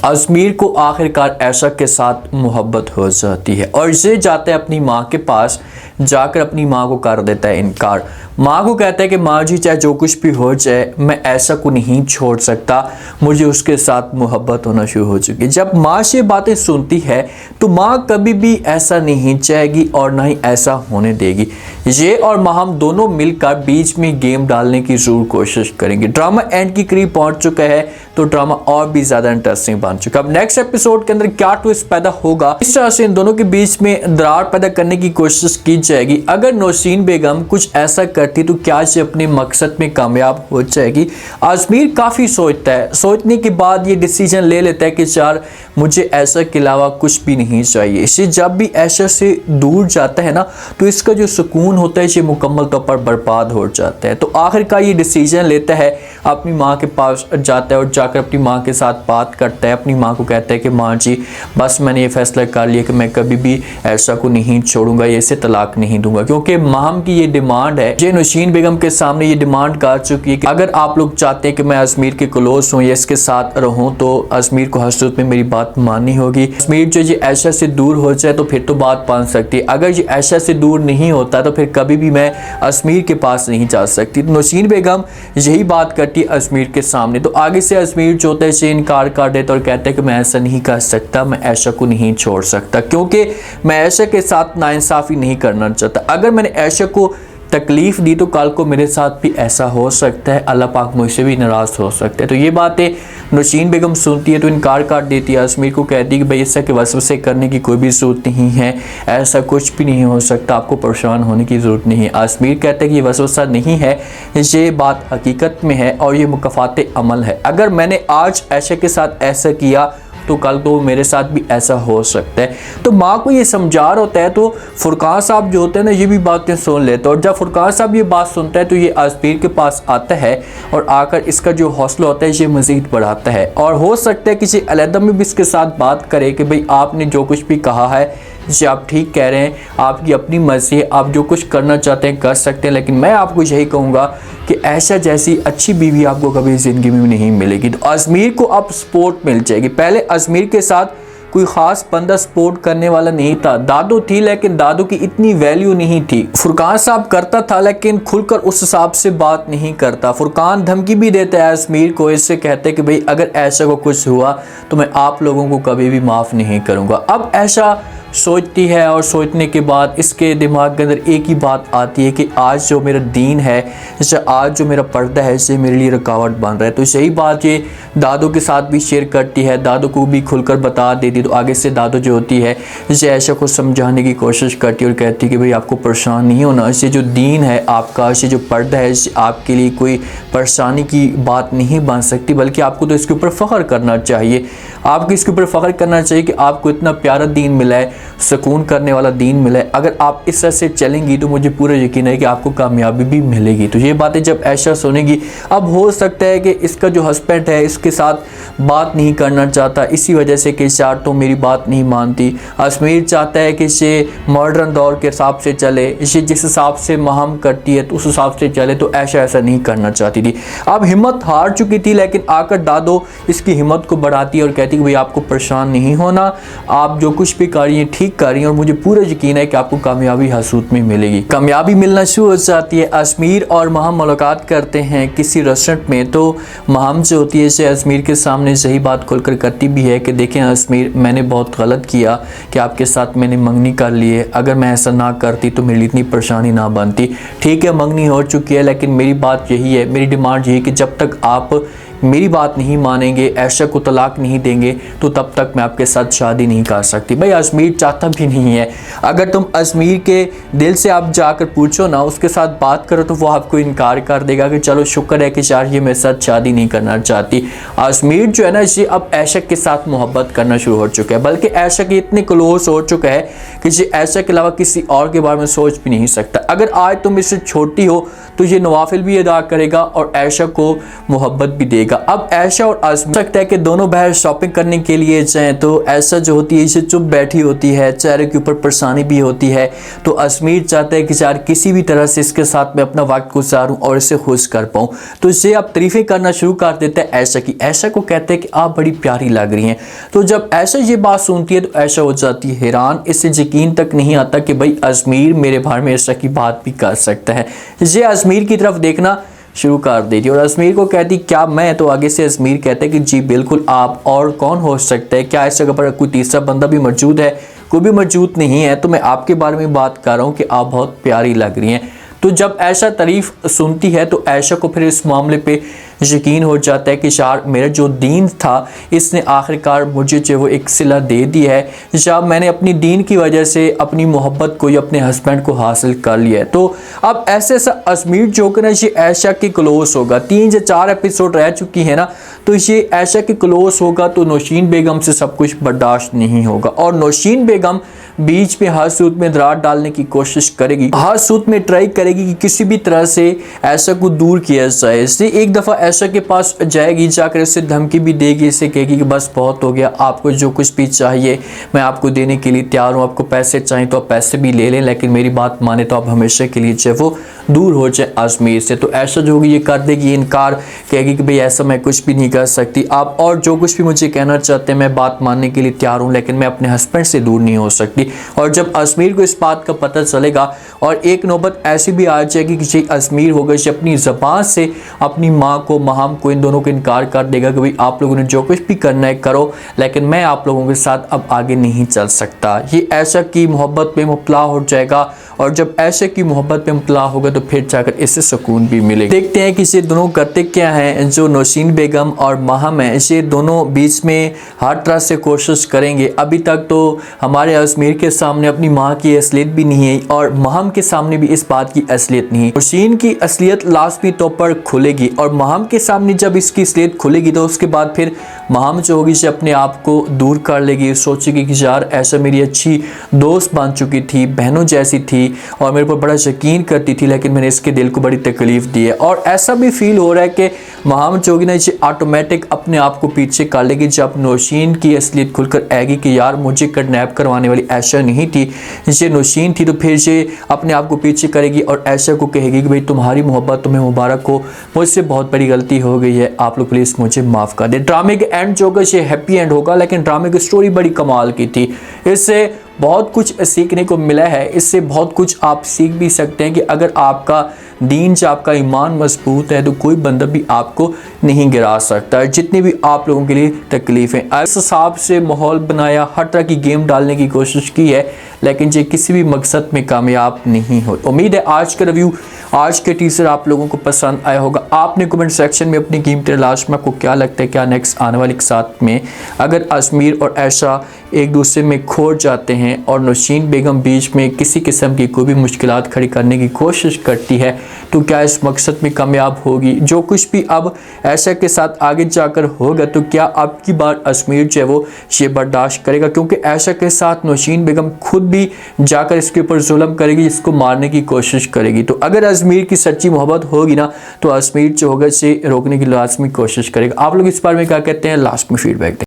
अजमीर को आखिरकार ऐशा के साथ मोहब्बत हो जाती है और ये जाता है अपनी माँ के पास, जाकर अपनी माँ को कर देता है इनकार। माँ को कहता है कि माँ जी चाहे जो कुछ भी हो जाए मैं ऐशा को नहीं छोड़ सकता, मुझे उसके साथ मोहब्बत होना शुरू हो चुकी है। जब माँ से बातें सुनती है तो माँ कभी भी ऐसा नहीं चाहेगी और ना ही ऐसा होने देगी। ये और माहम दोनों मिलकर बीच में गेम डालने की जरूर कोशिश करेंगे। ड्रामा एंड की करीब पहुंच चुका है तो ड्रामा और भी ज्यादा इंटरेस्टिंग बन चुका है। अब नेक्स्ट एपिसोड के अंदर क्या ट्विस्ट पैदा होगा, इस तरह से इन दोनों के बीच में दरार पैदा करने की कोशिश की जाएगी। अगर नौशीन बेगम कुछ ऐसा करती तो क्या से अपने मकसद में कामयाब हो जाएगी। अजमीर काफी सोचता है, सोचने के बाद ये डिसीजन ले लेता है कि यार मुझे ऐशा के अलावा कुछ भी नहीं चाहिए। इसे जब भी ऐशा से दूर जाता है ना तो इसका जो सुकून होता है ये मुकम्मल तौर पर बर्बाद हो जाता है। तो आखिरकार ये डिसीजन लेता है, अपनी माँ के पास जाता है और जाकर अपनी माँ के साथ बात करता है। अपनी माँ को कहता है कि माँ जी बस मैंने ये फैसला कर लिया कि मैं कभी भी ऐशा को नहीं छोड़ूंगा, ये इसे तलाक नहीं दूंगा। क्योंकि माहम की ये डिमांड है, ये नौशीन बेगम के सामने ये डिमांड कर चुकी है कि अगर आप लोग चाहते हैं कि मैं अजमीर के क्लोज हूँ या इसके साथ रहूँ तो अजमीर को हर सूरत में मेरी बात माननी होगी। अजमीर जो ये ऐशा से दूर हो जाए तो फिर तो बात मान सकती है, अगर ये ऐशा से दूर नहीं होता तो फिर कभी भी मैं अजमीर के पास नहीं जा सकती। तो नौशीन बेगम यही बात करती है अजमीर के सामने। तो आगे से अजमीर जो होता है इसे इनकार कर देता और कहता है कि मैं ऐसा नहीं कर सकता, मैं ऐशा को नहीं छोड़ सकता क्योंकि मैं ऐशा के साथ नाइंसाफ़ी नहीं करना चाहता। अगर मैंने ऐशा को तकलीफ दी तो कल को मेरे साथ भी ऐसा हो सकता है, अल्लाह पाक मुझसे भी नाराज़ हो सकता है। तो ये बातें नौशीन बेगम सुनती है तो इनकार कर देती है। अजमीर को कहती है कि भाई ऐसा के वसवसे करने की कोई भी ज़रूरत नहीं है, ऐसा कुछ भी नहीं हो सकता, आपको परेशान होने की ज़रूरत नहीं है। अजमीर कहता है कि ये वसवसा नहीं है, ये बात हकीकत में है और ये मुकफ़ात अमल है। अगर मैंने आज ऐशा के साथ ऐसा किया तो कल को मेरे साथ भी ऐसा हो सकता है। तो माँ को ये समझा रहा होता है तो फुरकान साहब जो होते हैं ना ये भी बातें सुन लेते हैं और जब फुरकान साहब ये बात सुनता है तो ये अजमीर के पास आता है और आकर इसका जो हौसला होता है ये मज़ीद बढ़ाता है और हो सकता है किसी अलहदा में भी इसके साथ बात करे कि भाई आपने जो कुछ भी कहा है जी आप ठीक कह रहे हैं, आपकी अपनी मर्जी है, आप जो कुछ करना चाहते हैं कर सकते हैं, लेकिन मैं आपको यही कहूँगा कि ऐशा जैसी अच्छी बीवी आपको कभी ज़िंदगी में नहीं मिलेगी। तो अजमीर को अब सपोर्ट मिल जाएगी। पहले अजमीर के साथ कोई ख़ास बंदा सपोर्ट करने वाला नहीं था, दादू थी लेकिन दादू की इतनी वैल्यू नहीं थी। फुरकान साहब करता था लेकिन खुलकर उस हिसाब से बात नहीं करता। फुरकान धमकी भी देता है अजमीर को, इससे कहते हैं कि भाई अगर ऐशा को कुछ हुआ तो मैं आप लोगों को कभी भी माफ़ नहीं करूँगा। अब ऐशा सोचती है और सोचने के बाद इसके दिमाग के अंदर एक ही बात आती है कि आज जो मेरा दीन है, जैसे आज जो मेरा पर्दा है, इससे मेरे लिए रुकावट बन रहा है। तो यही बात ये दादू के साथ भी शेयर करती है, दादू को भी खुलकर बता देती। तो आगे से दादू जो होती है जैसे ऐशा को समझाने की कोशिश करती है और कहती है कि भाई आपको परेशान नहीं होना, इससे जो दीन है आपका, इससे जो पर्दा है आपके लिए कोई परेशानी की बात नहीं बन सकती, बल्कि आपको तो इसके ऊपर फ़ख्र करना चाहिए। आपको इसके ऊपर फ़ख्र करना चाहिए कि आपको इतना प्यारा दीन मिला है, सुकून करने वाला दीन मिला है। अगर आप इस तरह से चलेंगी तो मुझे पूरा यकीन है कि आपको कामयाबी भी मिलेगी। तो ये बातें जब ऐशा सुनेगी, अब हो सकता है कि इसका जो हस्बैंड है इसके साथ बात नहीं करना चाहता, इसी वजह से कि यार तो मेरी बात नहीं मानती। अजमीर चाहता है कि ये मॉडर्न दौर के हिसाब से चले, इसे जिस हिसाब से महम करती है तो उस हिसाब से चले। तो ऐशा ऐसा नहीं करना चाहती थी। अब हिम्मत हार चुकी थी लेकिन आकर दादो इसकी हिम्मत को बढ़ाती है और कहती है कि भाई आपको परेशान नहीं होना, आप जो कुछ भी कर रही हैं ठीक कर रही हैं और मुझे पूरा यकीन है कि आपको कामयाबी हासूत में मिलेगी। कामयाबी मिलना शुरू हो जाती है। अजमीर और महम मुलाकात करते हैं किसी रेस्टोरेंट में। तो महम जो होती है अजमीर के सामने सही बात खुलकर करती भी है कि देखें अजमीर, मैंने बहुत गलत किया कि आपके साथ मैंने मंगनी कर ली है, अगर मैं ऐसा ना करती तो मेरी इतनी परेशानी ना बनती। ठीक है मंगनी हो चुकी है लेकिन मेरी बात यही है, मेरी डिमांड यही है कि जब तक आप मेरी बात नहीं मानेंगे, ऐशा को तलाक नहीं देंगे तो तब तक मैं आपके साथ शादी नहीं कर सकती। भाई अजमीर चाहता भी नहीं है। अगर तुम अजमीर के दिल से आप जाकर पूछो ना, उसके साथ बात करो तो वो आपको इनकार कर देगा कि चलो शुक्र है कि यार ये मेरे साथ शादी नहीं करना चाहती। अजमीर जो है ना ये अब ऐशा के साथ मोहब्बत करना शुरू हो चुका है, बल्कि ऐशा के इतने क्लोज हो चुका है कि ये ऐशा के अलावा किसी और के बारे में सोच भी नहीं सकता। अगर आज तुम इससे छोटी हो तो ये नवाफिल भी अदा करेगा और आयशा को मोहब्बत भी देगा। अब आयशा और अजमीर सकता है कि दोनों बाहर शॉपिंग करने के लिए जाएं, तो ऐसा जो होती है इसे चुप बैठी होती है, चेहरे के ऊपर परेशानी भी होती है। तो अजमीर चाहता है कि यार किसी भी तरह से इसके साथ मैं अपना वक्त गुजारूं और इसे खुश कर पाऊं। तो इसे अब तारीफें करना शुरू कर देता है आयशा की। आयशा को कहते हैं कि आप बड़ी प्यारी लग रही हैं। तो जब आयशा ये बात सुनती है तो आयशा हो जाती है हैरान। इससे यकीन तक नहीं आता कि भाई अजमीर मेरे बारे में आयशा की बात भी कर सकता है। ये अजमीर की तरफ देखना शुरू कर देती और अजमीर को कहती क्या मैं, तो आगे से अजमीर कहते हैं कि जी बिल्कुल आप, और कौन हो सकता है, क्या इस जगह पर कोई तीसरा बंदा भी मौजूद है? कोई भी मौजूद नहीं है, तो मैं आपके बारे में बात कर रहा हूँ कि आप बहुत प्यारी लग रही हैं। तो जब आयशा तारीफ सुनती है तो आयशा को फिर इस मामले पे यकीन हो जाता है कि यार मेरा जो दीन था इसने आखिरकार मुझे जो वो एक सिला दे दिया है, जब मैंने अपनी दीन की वजह से अपनी मोहब्बत को या अपने हस्बैंड को हासिल कर लिया है। तो अब ऐसे अजमीर जो कि ना ये आयशा के क्लोज होगा। 3 या 4 एपिसोड रह चुकी है ना, तो ये आयशा के क्लोज होगा। तो नौशीन बेगम से सब कुछ बर्दाश्त नहीं होगा और नौशीन बेगम बीच में हर सूरत में दरार डालने की कोशिश करेगी, हर सूरत में ट्राई करेगी कि किसी भी तरह से आयशा को दूर किया जाए। इससे एक दफ़ा आयशा के पास जाएगी, जाकर इसे धमकी भी देगी, इसे कहेगी कि बस बहुत हो गया, आपको जो कुछ भी चाहिए मैं आपको देने के लिए तैयार हूँ, आपको पैसे चाहिए तो आप पैसे भी ले लें, लेकिन मेरी बात माने तो आप हमेशा के लिए जो वो दूर हो जाए अजमेर से। तो आयशा जो होगी ये कर देगी इनकार, कहेगी कि भाई ऐसा मैं कुछ भी नहीं कर सकती, आप और जो कुछ भी मुझे कहना चाहते हैं मैं बात मानने के लिए तैयार हूँ, लेकिन मैं अपने हस्बैंड से दूर नहीं हो सकती। और जब अजमीर को इस बात का पता चलेगा और एक नौबत ऐसी भी आ जाएगी कि ये अजमीर होगा ये अपनी ज़बान से अपनी माँ को, महाम को, इन दोनों को इनकार कर देगा कि भाई आप लोगों ने जो कुछ भी करना है करो, लेकिन मैं आप लोगों के साथ अब आगे नहीं चल सकता। ये आयशा की मोहब्बत में मुब्तला हो जाएगा और जब आयशा की मोहब्बत में मुब्तला होगा तो फिर जाकर इससे सुकून भी मिलेगा। देखते हैं कि ये दोनों करते क्या हैं। जो नौशीन बेगम और महाम है ये दोनों बीच में हर तरह से कोशिश करेंगे। अभी तक तो हमारे अजमेर के सामने अपनी माँ की असलियत भी नहीं है और महाम के सामने भी इस बात की असलियत नहीं है। नौशीन की असलियत लाजमी तौर पर खुलेगी और महाम के सामने जब इसकी असलियत खुलेगी तो उसके बाद फिर महाम जो होगी अपने आप को दूर कर लेगी, सोचेगी कि यार ऐसा मेरी अच्छी दोस्त बन चुकी थी, बहनों जैसी थी और मेरे पर बड़ा यकीन करती थी, लेकिन मैंने इसके दिल को बड़ी तकलीफ दी है। और ऐसा भी फील हो रहा है कि महाम जो होगी ना ये ऑटोमेटिक अपने आप को पीछे कर लेगी जब नौशीन की असलियत खुलकर आएगी कि यार मुझे किडनैप करवाने वाली आयशा नहीं थी, ये नौशीन थी। तो फिर ये अपने आप को पीछे करेगी और आयशा को कहेगी कि भाई तुम्हारी मोहब्बत तुम्हें मुबारक हो, मुझसे बहुत बड़ी गलती हो गई है, आप लोग प्लीज़ मुझे माफ़ कर दें। ड्रामे के एंड जो होगा ये हैप्पी एंड होगा, लेकिन ड्रामे की स्टोरी बड़ी कमाल की थी। इससे बहुत कुछ सीखने को मिला है, इससे बहुत कुछ आप सीख भी सकते हैं कि अगर आपका दीन से आपका ईमान मजबूत है तो कोई बंदा भी आपको नहीं गिरा सकता, जितनी भी आप लोगों के लिए तकलीफ़ें। इस हिसाब से माहौल बनाया, हर तरह की गेम डालने की कोशिश की है, लेकिन ये किसी भी मकसद में कामयाब नहीं हो। उम्मीद है आज का रिव्यू, आज के टीजर आप लोगों को पसंद आया होगा। आपने कमेंट सेक्शन में अपनी कीमती लास्ट में आपको क्या लगता है क्या नेक्स्ट आने वाले के साथ में अगर अजमीर और आयशा एक दूसरे में खो जाते हैं और नौशीन बेगम बीच में किसी किस्म की कोई भी मुश्किलात खड़ी करने की कोशिश करती है तो क्या इस मकसद में कामयाब होगी? जो कुछ भी अब आयशा के साथ आगे जाकर होगा तो क्या अब की बार अजमीर जो है वो ये बर्दाश्त करेगा? क्योंकि आयशा के साथ नौशीन बेगम खुद भी जाकर इसके ऊपर जुल्म करेगी, इसको मारने की कोशिश करेगी। तो अगर अजमीर की सच्ची मोहब्बत होगी ना तो अजमीर जो होगा इसे रोकने की लाजमी कोशिश करेगा। आप लोग इस बारे में क्या कहते हैं? लास्ट में फीडबैक दें।